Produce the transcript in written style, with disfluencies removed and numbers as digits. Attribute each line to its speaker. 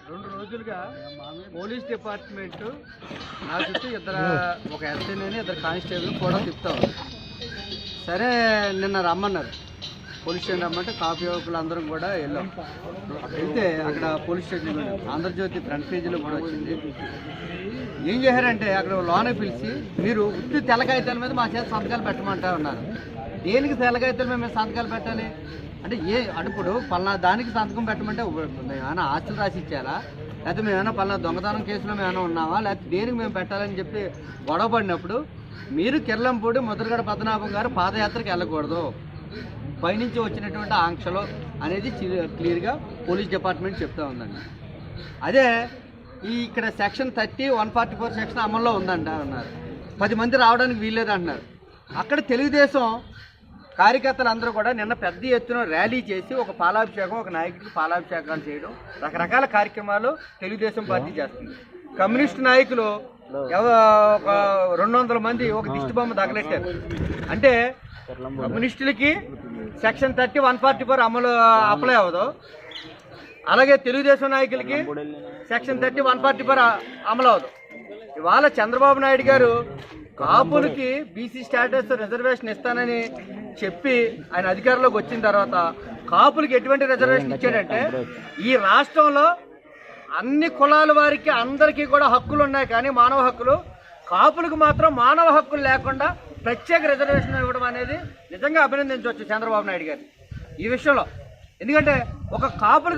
Speaker 1: 2 రోజులుగా police department నా చుట్టూ ఒక ఎస్ఐని 2 కానిస్టేబుల్ కూడా తిప్పుతాం. సరే నిన్న రమ్మన్నారు, పోలీస్ స్టేషన్ రమ్మంటే కాపీ యువకులందరం కూడా వెళ్ళాం. వెళ్తే అక్కడ పోలీస్ స్టేషన్ ఆంధ్రజ్యోతి ఫ్రంట్ పేజీలో కూడా వచ్చింది. ఏం చేశారంటే అక్కడ లోన పిలిచి మీరు ఉత్తి తెల్లకాగితాల మీద మా చేత సంతకాలు పెట్టమంటా ఉన్నారు. దేనికి తెల్లకాగితాల మీద మేము సంతకాలు పెట్టాలి అంటే ఇప్పుడు పలానా దానికి సంతకం పెట్టమంటే మేమేమైనా ఆస్తులు రాసి ఇచ్చారా, లేకపోతే మేమేమైనా పలానా దొంగతనం కేసులో మేమైనా ఉన్నామా, లేకపోతే దేనికి మేము పెట్టాలని చెప్పి గొడవ పడినప్పుడు మీరు కిర్లంపూడి ముద్రగడ పద్మనాభం గారు పాదయాత్రకు వెళ్ళకూడదు, పైనుంచి వచ్చినటువంటి ఆంక్షలు అనేది క్లియర్గా పోలీస్ డిపార్ట్మెంట్ చెప్తా ఉందండి. అదే ఇక్కడ సెక్షన్ 30, 144 సెక్షన్ అమల్లో ఉందంట అన్నారు. 10 మంది రావడానికి వీల్లేదు అంటున్నారు. అక్కడ తెలుగుదేశం కార్యకర్తలు అందరూ కూడా నిన్న పెద్ద ఎత్తున ర్యాలీ చేసి ఒక పాలాభిషేకం, ఒక నాయకుడికి పాలాభిషేకాలు చేయడం, రకరకాల కార్యక్రమాలు తెలుగుదేశం పార్టీ చేస్తుంది. కమ్యూనిస్ట్ నాయకులు ఒక 200 మంది ఒక దిష్టి బొమ్మ తగలెట్టారు. అంటే కమ్యూనిస్టులకి సెక్షన్ 30, 144 అప్లై అవ్వదు, అలాగే తెలుగుదేశం నాయకులకి సెక్షన్ 30, 144 అమలు అవ్వదు. ఇవాళ చంద్రబాబు నాయుడు గారు కాపులకి బీసీ స్టేటస్ రిజర్వేషన్ ఇస్తానని చెప్పి ఆయన అధికారంలోకి వచ్చిన తర్వాత కాపులకి ఎటువంటి రిజర్వేషన్ ఇచ్చాడంటే, ఈ రాష్ట్రంలో అన్ని కులాల వారికి అందరికీ కూడా హక్కులు ఉన్నాయి, కానీ మానవ హక్కులు, కాపులకు మాత్రం మానవ హక్కులు లేకుండా ప్రత్యేక రిజర్వేషన్ ఇవ్వడం అనేది నిజంగా అభినందించవచ్చు చంద్రబాబు నాయుడు గారు ఈ విషయంలో. ఎందుకంటే ఒక కాపులకు